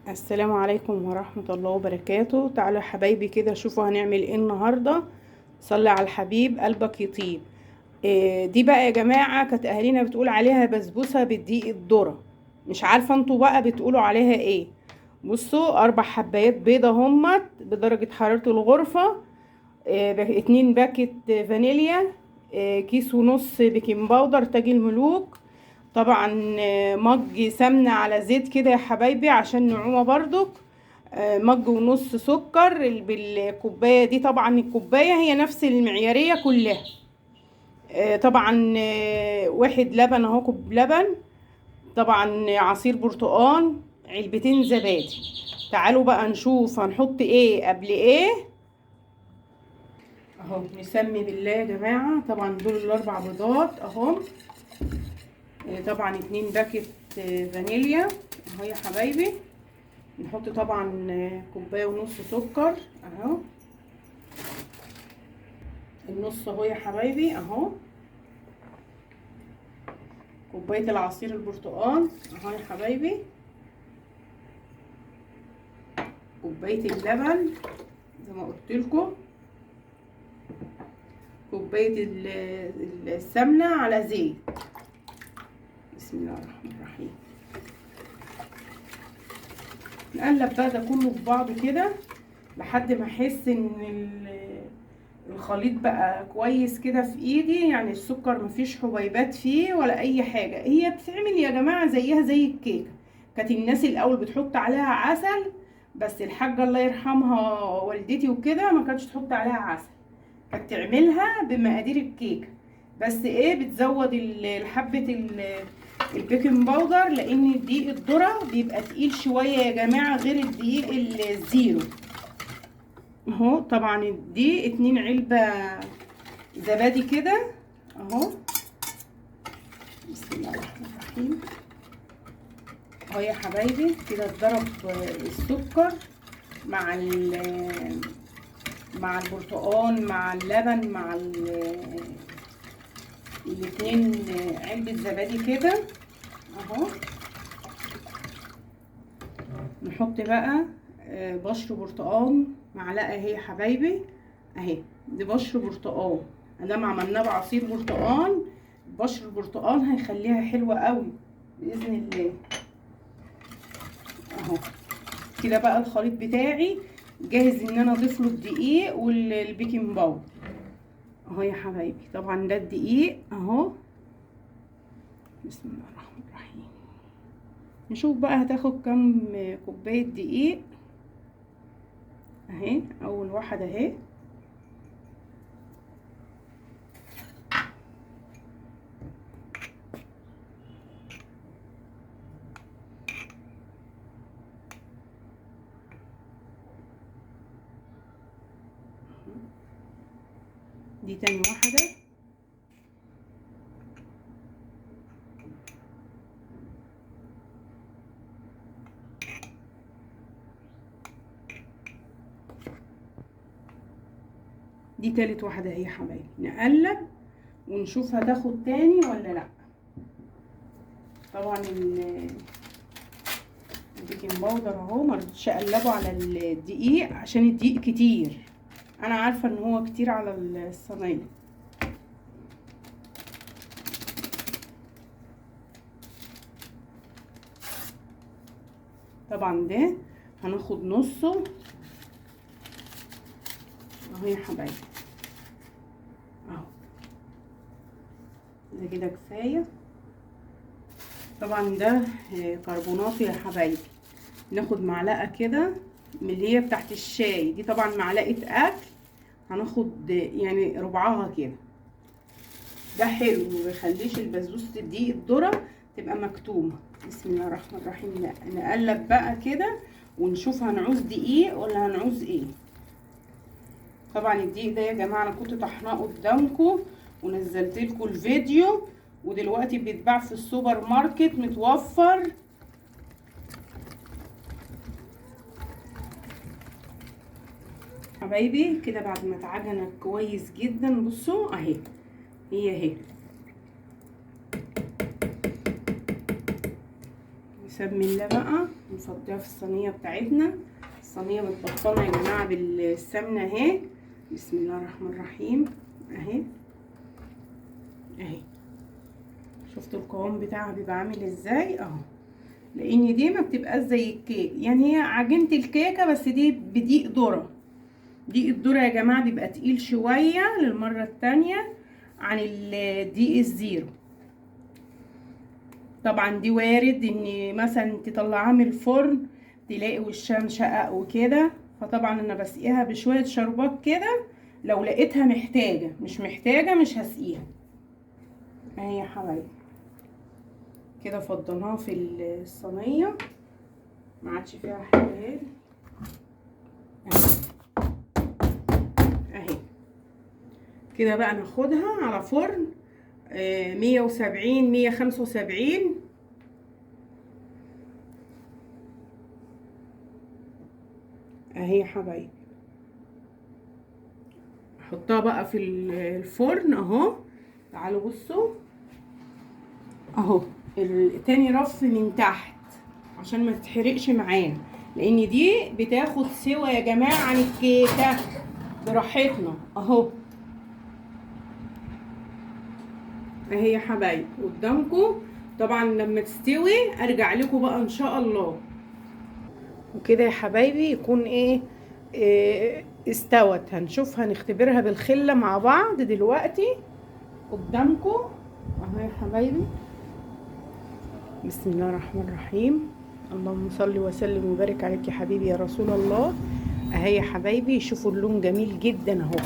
السلام عليكم ورحمة الله وبركاته. تعالوا يا حبايبي كده شوفوا هنعمل ايه النهاردة. صلي على الحبيب قلبك يطيب. دي بقى يا جماعة كانت اهالينا بتقول عليها بسبوسة بالدقيق الذرة. مش عارفة انتوا بقى بتقولوا عليها ايه. بصوا 4 حبايات بيضة همت بدرجة حرارة الغرفة. 2 باكت فانيليا. كيس ونص بيكنج باودر تاج الملوك. طبعا مج سمنة على زيت كده يا حبايبي عشان نعومة برضك. مج ونص سكر بالكوباية دي، طبعا الكوباية هي نفس المعيارية كلها. طبعا 1 لبن اهو، كوب لبن. طبعا عصير برتقال، علبتين زبادي. تعالوا بقى نشوف هنحط ايه قبل ايه. اهو نسمي بالله يا جماعة. طبعا دول ال4 بيضات اهو. طبعا 2 باكت فانيليا اهو يا حبايبي. نحط طبعا كوبايه ونص سكر اهو. النص اهو يا حبايبي اهو. كوبايه العصير البرتقال اهو يا حبايبي. كوبايه اللبن زي ما قلت لكم. كوبايه السمنه على زيت. بسم الله الرحمن الرحيم. نقلب بقى ده كله في بعضه كده لحد ما احس ان الخليط بقى كويس كده في ايدي. يعني السكر مفيش حبيبات فيه ولا اي حاجه. هي بتتعمل يا جماعه زيها زي الكيكه. كانت الناس الاول بتحط عليها عسل، بس الحاجه الله يرحمها والدتي وكده ما كانتش تحط عليها عسل. كانت تعملها بمقادير الكيكه. بس ايه، بتزود حبه البيكنج باودر، لان الدقيق الذره بيبقى تقيل شويه يا جماعه غير الدقيق الزيرو اهو. طبعا دي 2 علبة زبادي كده اهو. بسم الله الرحمن الرحيم اهو يا حبايبي. كده اتضرب السكر مع مع البرتقال مع اللبن مع الاتنين علبة زبادي كده اهو. نحط بقى بشر برتقال معلقة اهي يا حبايبي اهي. دي بشر برتقال. ادام عملناه بعصير برتقال، بشر البرتقال هيخليها حلوة قوي باذن الله اهو. كده بقى الخليط بتاعي جاهز ان انا اضيف له الدقيق والبيكنج باودر اهو يا حبايبي. طبعا ده الدقيق اهو. بسم الله الرحمن الرحيم. نشوف بقى هتاخد كام كوبايه دقيق اهي. اول واحده اهي. دي تاني واحده. دي تالت واحده اهي يا حبايبي. نقلب ونشوف هتاخد تاني ولا لا. طبعا البيكنج باودر اهو مرضتش اقلبه على الدقيق عشان الدقيق كتير. انا عارفه ان هو كتير على الصينيه. طبعا ده هناخد نصه اهو يا حبايبي اهو. ده كده كفايه. طبعا ده كربونات يا حبايبي. ناخد معلقه كده من اللي هي بتاعت الشاي دي. طبعا معلقه اكل هناخد يعني ربعها كده. ده حلو ما بيخليش البسبوسه الدقيق الذره تبقى مكتومه. بسم الله الرحمن الرحيم. نقلب بقى كده ونشوف هنعوز دقيق ولا هنعوز ايه. طبعا الدقيق ده يا جماعه انا كنت طحناه قدامكم ونزلت لكم الفيديو، ودلوقتي بيتباع في السوبر ماركت متوفر. حبايبي كده بعد ما اتعجنت كويس جدا بصوا اهي. هي اهي. بسم الله بقى نفضيها في الصينيه بتاعتنا. الصينيه متبطنه يا جماعه بالسمنه اهي. بسم الله الرحمن الرحيم اهي اهي. شفتوا القوام بتاعها بيبقى عامل ازاي اهو. لان دي ما بتبقاش زي الكيك، يعني هي عجينه الكيكه بس دي بدقيق ذره. دقيق الذره يا جماعه بيبقى تقيل شويه للمره التانية عن الدقيق الزيرو. طبعا دي وارد ان مثلا تطلعها من الفرن تلاقي وشها مشقق وكده، فطبعا انا بسقيها بشويه شربات كده. لو لقيتها محتاجه، مش محتاجه مش هسقيها اهي يا حبايبي. كده فضيناها في الصينيه ما عادش فيها حاجه اهي. كده بقى ناخدها على فرن 170 175 اهي يا حبايبي. احطها بقى في الفرن اهو. تعالوا بصوا اهو تاني رف من تحت عشان ما تتحرقش معانا، لان دي بتاخد سوا يا جماعه عن الكيكه براحتنا اهو. اهي يا حبايبي قدامكم. طبعا لما تستوي ارجع لكم بقى ان شاء الله. وكده يا حبايبي يكون إيه استوت. هنشوف هنختبرها بالخله مع بعض دلوقتي قدامكم اهو يا حبايبي. بسم الله الرحمن الرحيم. اللهم صل وسلم وبارك عليك يا حبيبي يا رسول الله. اهي يا حبايبي شوفوا اللون جميل جدا اهو،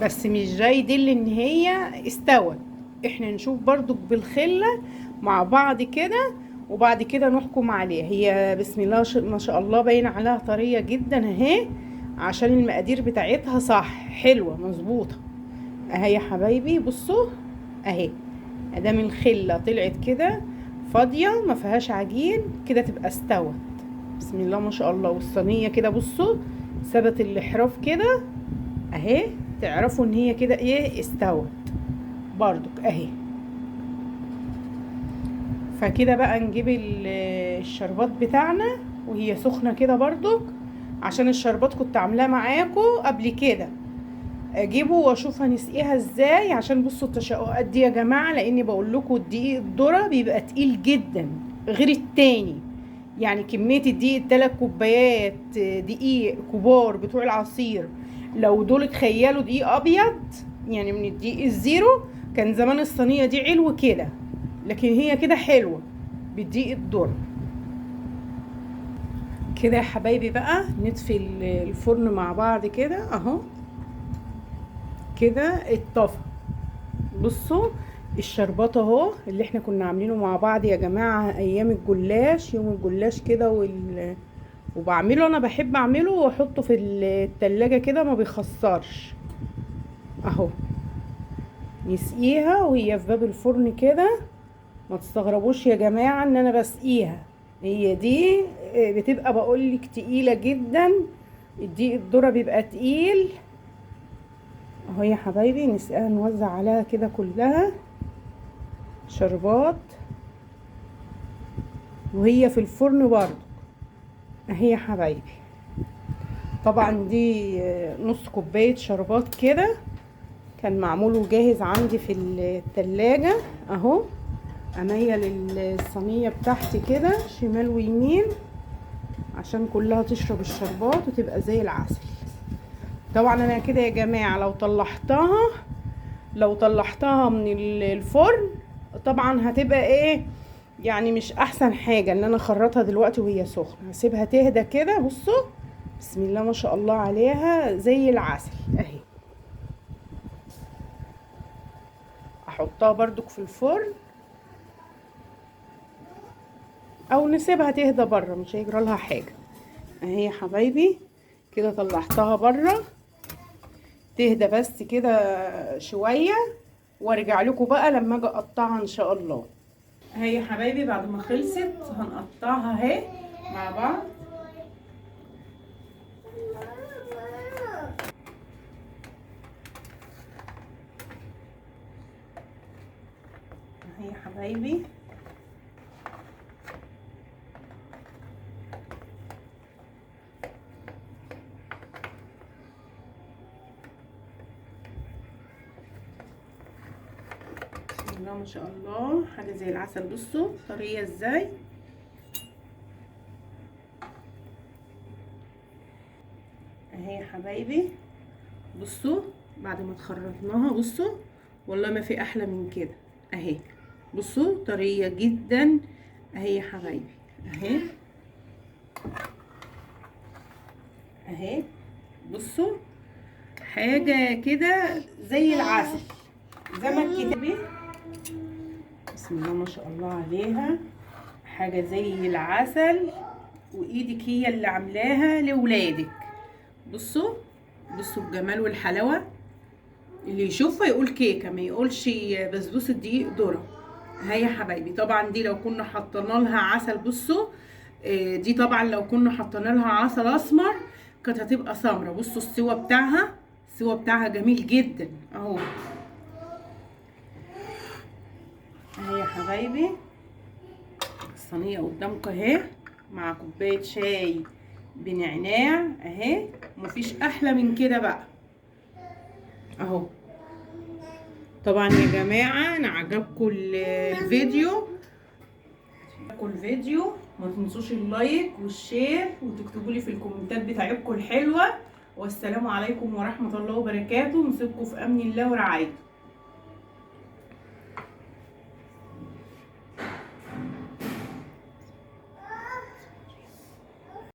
بس مش جاي يدل ان هي استوت. احنا نشوف برضو بالخله مع بعض كده وبعد كده نحكم عليها. هي بسم الله ما شاء الله باين عليها طريه جدا اهي، عشان المقادير بتاعتها صح حلوه مظبوطه اهي يا حبايبي. بصوا اهي ادام الخله طلعت كده فاضيه ما فيهاش عجين كده تبقى استوت. بسم الله ما شاء الله. والصينيه كده بصوا ثبت الاحراف كده اهي، تعرفوا ان هي كده ايه استوت برضك اهي. فكده بقى نجيب الشربات بتاعنا وهي سخنه كده برضك، عشان الشربات كنت عاملاه معاكم قبل كده. اجيبه واشوف هنسقيها ازاي. عشان بصوا التشققات دي يا جماعه، لاني بقول لكم الدقيق الذره بيبقى تقيل جدا غير التاني. يعني كميه الدقيق 3 كوبايات دقيق كبار بتوع العصير، لو دول تخيلوا دقيق ابيض يعني من الدقيق الزيرو كان زمان الصينيه دي علو كده، لكن هي كده حلوه بالدقيق الذره. كده يا حبايبي بقى نطفي الفرن مع بعض كده اهو. كده اتطفى. بصوا الشربات اهو اللي احنا كنا عاملينه مع بعض يا جماعه ايام الجلاش، يوم الجلاش كده وبعمله انا بحب اعمله واحطه في التلاجة كده ما بيخسرش اهو. نسقيها وهي في باب الفرن كده. ما تستغربوش يا جماعه ان انا بسقيها، هي دي بتبقى بقولك تقيله جدا. الدقيق الذره بيبقى تقيل اهو يا حبايبي. نسقيها نوزع عليها كده كلها شربات وهي في الفرن برضو اهي يا حبايبي. طبعا دي نص كوبايه شربات كده كان معمول وجاهز عندي في التلاجة اهو. اميل الصينيه بتاعتي كده شمال ويمين عشان كلها تشرب الشربات وتبقى زي العسل. طبعا انا كده يا جماعه لو طلعتها من الفرن طبعا هتبقى ايه يعني مش احسن حاجه ان انا اخرطها دلوقتي وهي سخنه. هسيبها تهدى كده. بصوا بسم الله ما شاء الله عليها زي العسل اهي. احطها برضك في الفرن او نسيبها تهدى بره مش هيجرى لها حاجه اهي يا حبايبي. كده طلعتها بره تهدى بس كده شويه وارجع لكم بقى لما اجي اقطعها ان شاء الله. اهي يا حبايبي بعد ما خلصت هنقطعها اهي مع بعض. اهي يا حبايبي الله ما شاء الله، حاجه زي العسل. بصوا طريه ازاي اهي يا حبايبي. بصوا بعد ما اتخرطناها، بصوا والله ما في احلى من كده اهي. بصوا طريه جدا اهي يا حبايبي اهي اهي. بصوا حاجه كده زي العسل، زي ما الكتابي. بسم الله ما شاء الله عليها، حاجه زي العسل، وايدك هي اللي عاملاها لولادك. بصوا بصوا الجمال والحلاوه، اللي يشوفها يقول كيكه ما يقولش بسبوسه دقيق ذره. هاي يا حبايبي طبعا دي لو كنا حطينا لها عسل، بصوا دي طبعا لو كنا حطينا لها عسل اسمر كانت هتبقى سمره. بصوا السوا بتاعها، السوا بتاعها جميل جدا اهو. اهي يا حبايبي الصينيه قدامكم اهي، مع كوبايه شاي بنعناع اهي. مفيش احلى من كده بقى اهو. طبعا يا جماعه انا عجبكم الفيديو، ما تنسوش اللايك والشير، وتكتبوا لي في الكومنتات بتاعتكم الحلوه. والسلام عليكم ورحمه الله وبركاته. نسيبكم في امن الله ورعايته.